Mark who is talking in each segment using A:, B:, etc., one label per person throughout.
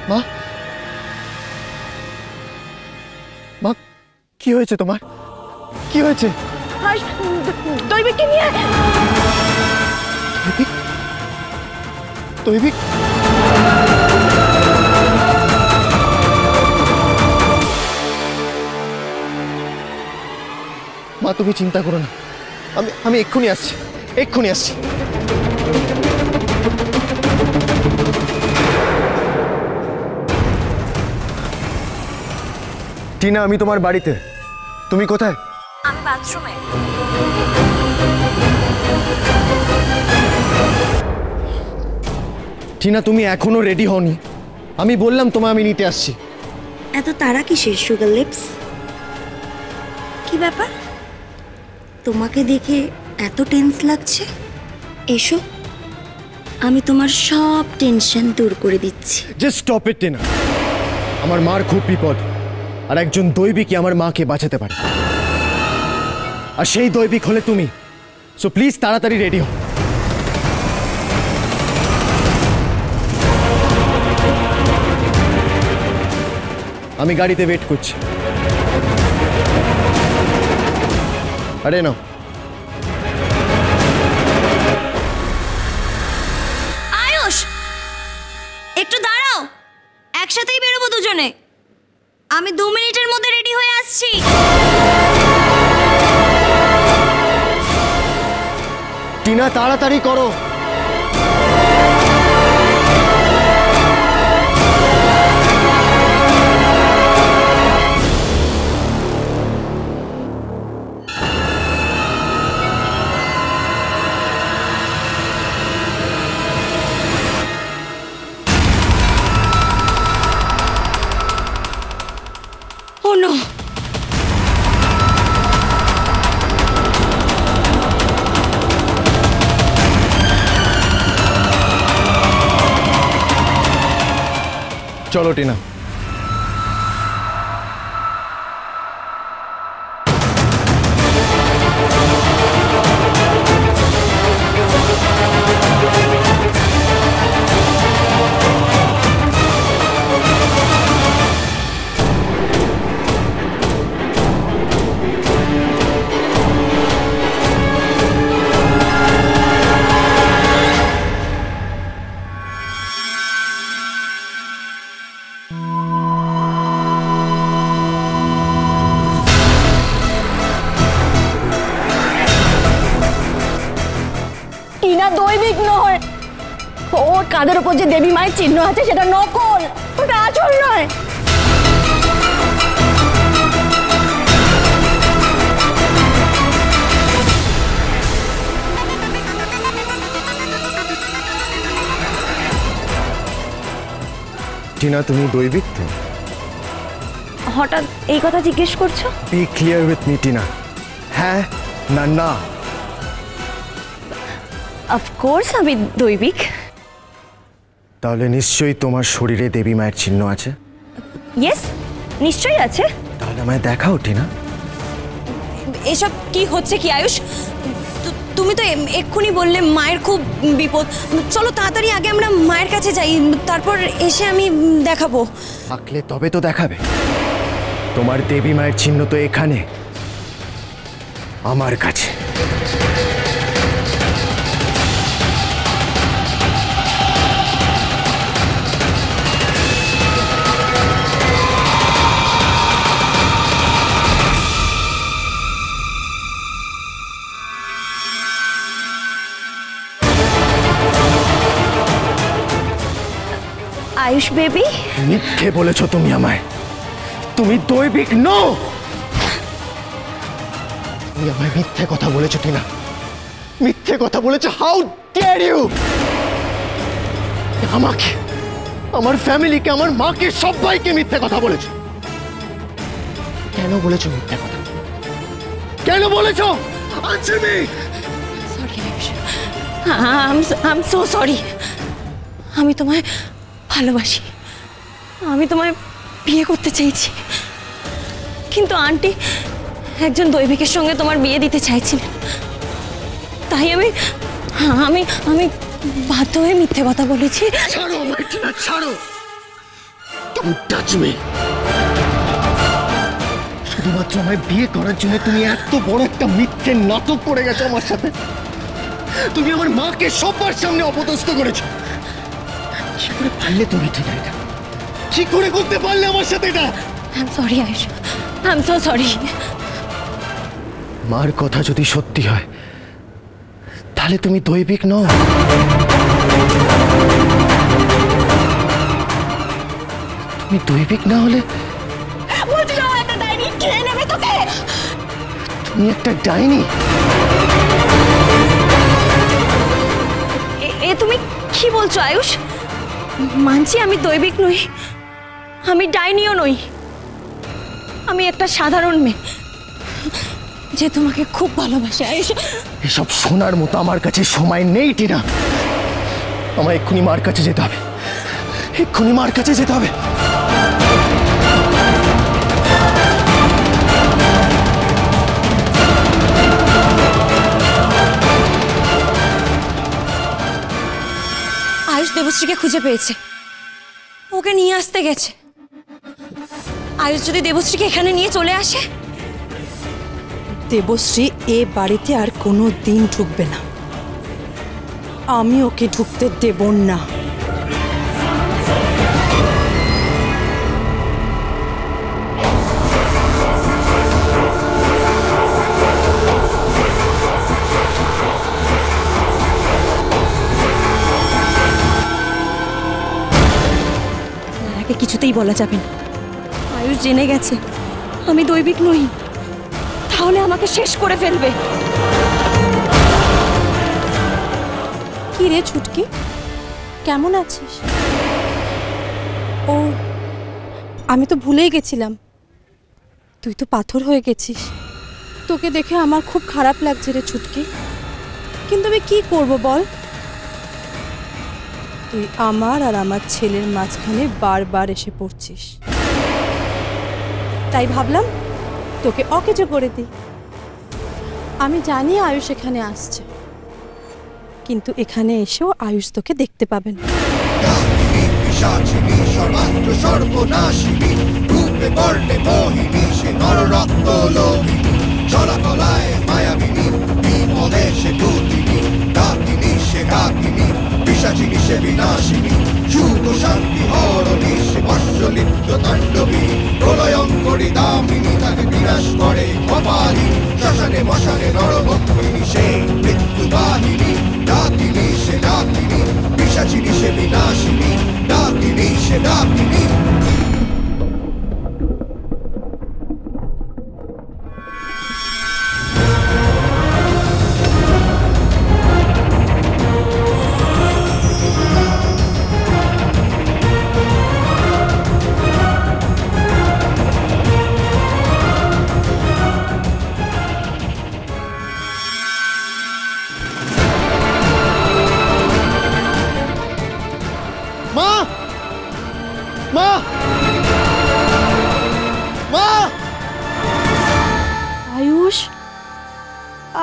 A: মা, মা, কি হয়েছে তোমার? কি হয়েছে?
B: দৈবিককে নিয়ে
A: দৈবিক, দৈবিক, মা তুমি চিন্তা করো না, আমি এক্ষুনি আসছি, এক্ষুনি আসছি। টিনা, আমি তোমার বাড়িতে। তুমি কোথায়?
B: আমি বাথরুমে।
A: টিনা, তুমি এখনো রেডি হওনি। আমি বললাম তোমায় আমি নিতে আসছি।
B: এত তারা কিসের সুগার লিপস? কি ব্যাপার, তোমাকে দেখে এত টেন্স লাগছে? এসো, আমি তোমার সব টেনশন দূর করে দিচ্ছি।
A: Just stop it Tina. আমার মার খুব বিপদ, আর একজন দৈবিকই আমার মাকে বাঁচাতে পারে, আর সেই দৈবিক হলে তুমি। সো প্লিজ তাড়াতাড়ি রেডি হও। আমি গাড়িতে ওয়েট করছি। আরে নাও।
B: আয়ুষ, একটু দাঁড়াও, একসাথেই বেরোবো দুজনে। আমি 2 মিনিটের মধ্যে রেডি হয়ে আসছি।
A: টিনা, তাড়াতাড়ি করো।
B: Oh no!
A: চলো টিনা।
B: টিনা দৈবিক নয়, ওর কাঁধের উপর যে দেবী মায়ের চিহ্ন আছে সেটা নকল, ওটা আসল নয়।
A: টিনা, তুমি দৈবিক তো?
B: হঠাৎ এই কথা জিজ্ঞেস করছো?
A: Be clear with me Tina, হ্যাঁ না না?
B: অফকোর্স আমি দৈবিক।
A: তাহলে নিশ্চয়ই তোমার শরীরে দেবী মায়ের চিহ্ন আছে?
B: ইয়েস, নিশ্চয়ই আছে।
A: তাহলে আমায় দেখাও টিনা।
B: এসব কি হচ্ছে কি আয়ুষ? তুমি তো এক্ষুনি বললে মায়ের খুব বিপদ। চলো তাড়াতাড়ি আগে আমরা মায়ের কাছে যাই, তারপর এসে আমি দেখাবো।
A: থাকলে তবে তো দেখাবে। তোমার দেবী মায়ের চিহ্ন তো এখানে, আমার কাছে।
B: আয়ুষ বেবি,
A: মিথ্যে বলেছো তুমি আমায়। তুমি দৈবিক নও। তুমি আমায় মিথ্যে কথা বলেছো টিনা, মিথ্যে কথা বলেছো। How dare you! আমাকে, আমার ফ্যামিলিকে, আমার মাকে, সবাইকে মিথ্যে কথা বলেছো। কেন বলেছো মিথ্যে কথা? কেন বলেছো? Answer me.
B: Sorry Ayush, I am so sorry. আমি তোমায় ভালোবাসি, আমি তোমায় বিয়ে করতে চাইছি, কিন্তু আন্টি একজন দৈবিকের সঙ্গে তোমার বিয়ে দিতে চাইছিলেন। তাই আমি আমি আমি বাধ্য হয়ে মিথ্যে কথা বলেছি।
A: ছাড়ো আমায় টিনা, ছাড়ো। Touch me. শুধুমাত্র আমায় বিয়ে করার জন্য তুমি এত বড় একটা মিথ্যে নাটক করে গেছো আমার সাথে। তুমি আমার মাকে সবার সামনে অপদস্থ করেছো। কি করে পারলে তুমি ঠিক এটা? কি করে করতে পারলে আমার সাথে এটা?
B: I am sorry Ayush, I am so sorry.
A: মার কথা যদি সত্যি হয় তাহলে তুমি দৈবিক নও। তুমি দৈবিক না হলে তুমি একটা ডাইনি।
B: এ তুমি কি বলছো আয়ুষ? মানছি আমি দৈবিক নই, আমি ডাইনিও নই। আমি একটা সাধারণ মেয়ে যে তোমাকে খুব ভালোবাসে আয়ুষ।
A: এসব শোনার মতো আমার কাছে সময় নেই টিনা। আমার এক্ষুনি মার কাছে যেতে হবে, এক্ষুনি মার কাছে যেতে হবে।
B: আয়ুষ দেবশ্রীকে খুঁজে পেয়েছে, ওকে নিয়ে আসতে গেছে। আয়ুষ যদি দেবশ্রীকে এখানে নিয়ে চলে আসে,
C: দেবশ্রী এ বাড়িতে আর কোনো দিন ঢুকবে না। আমি ওকে ঢুকতে দেব না।
B: তাকে কিছুতেই বলা যাবে না। আয়ুষ জেনে গেছে আমি দৈবিক নই, তাহলে আমাকে শেষ করে ফেলবে।
C: কি রে ছুটকি, কেমন আছিস? ও, আমি তো ভুলেই গেছিলাম, তুই তো পাথর হয়ে গেছিস। তোকে দেখে আমার খুব খারাপ লাগছে রে ছুটকি, কিন্তু আমি কি করব বল? তুই আমার আর আমার ছেলের মাঝখানে বারবার এসে পড়ছিস, তাই ভাবলাম তোকে অকেজো করে দিই। আমি জানি আয়ুষ এখানে আসছে, কিন্তু এখানে এসেও আয়ুষ তোকে দেখতে পাবে না।
D: পিশাচিনী সে বিনাশিনী, সুখ শান্তি হরণী সে বর্ষলিপ্ত তাণ্ডবী, প্রলয়ঙ্করী দামিনী তাকে বিনাশ করে কপালী, শ্মশানে মশানে নরভক্ষিণী সেই মৃত্যু বাহিনী, ডাকিনী সে ডাকিনী, পিশাচিনী সে বিনাশিনী, ডাকিনী সে ডাকিনী।
A: মা, মা, মা!
B: আয়ুষ,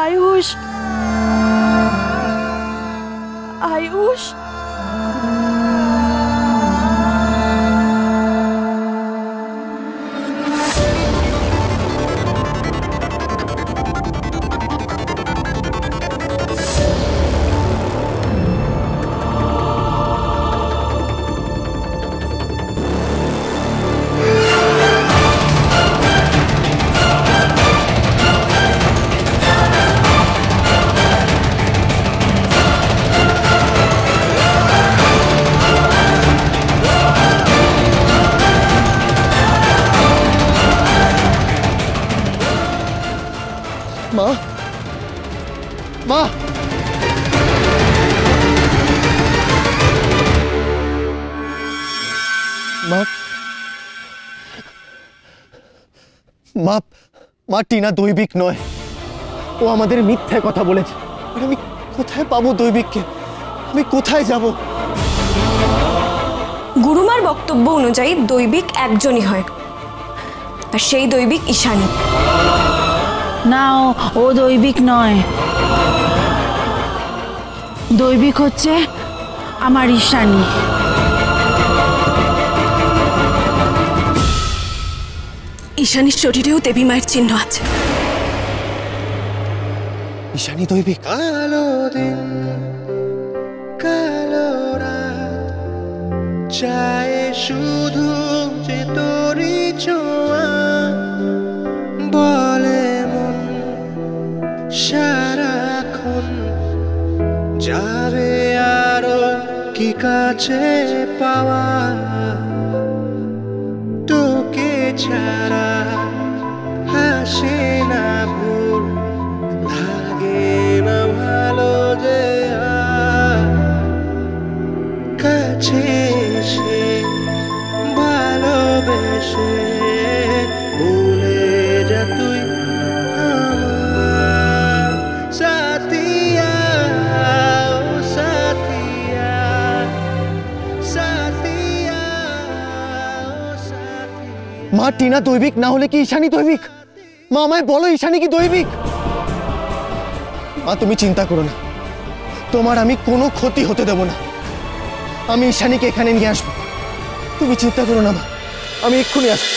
B: আয়ুষ, আয়ুষ।
A: মা, মা! মা, মা, মা টিনা দৈবিক নয়, ও আমাদের মিথ্যে কথা বলেছে। আর আমি কোথায় পাবো দৈবিককে? আমি কোথায় যাব?
B: গুরুমার বক্তব্য অনুযায়ী দৈবিক একজনই হয়, আর সেই দৈবিক ঈশানী।
E: না, ও দৈবিক নয়, দৈবিক হচ্ছে আমার ঈশানী।
C: ঈশানীর শরীরেও দেবী মায়ের চিহ্ন আছে।
A: ঈশানী দৈবিক?
D: কালো দিন কালো রাত চায় শুধু যে তোরই ছোঁয়া, বলে মন সারাক্ষণ যাবে আরো কি কাছে পাওয়া, তোকে ছাড়া হাসে না ভুল, লাগে না ভালো যে আর কাছে এসে ভালোবেসে ভুলে যা তুই আমার সাথিয়া, ও সাথিয়া, সাথিয়া, ও সাথিয়া।
A: মা টিনা দৈবিক না হলে কি ঈশানী দৈবিক? মা আমায় বলো ঈশানী কি দৈবিক? মা তুমি চিন্তা করো না, তোমার আমি কোনো ক্ষতি হতে দেব না। আমি ঈশানীকে এখানে নিয়ে আসবো, তুমি চিন্তা করো না মা, আমি এক্ষুনি আসবো।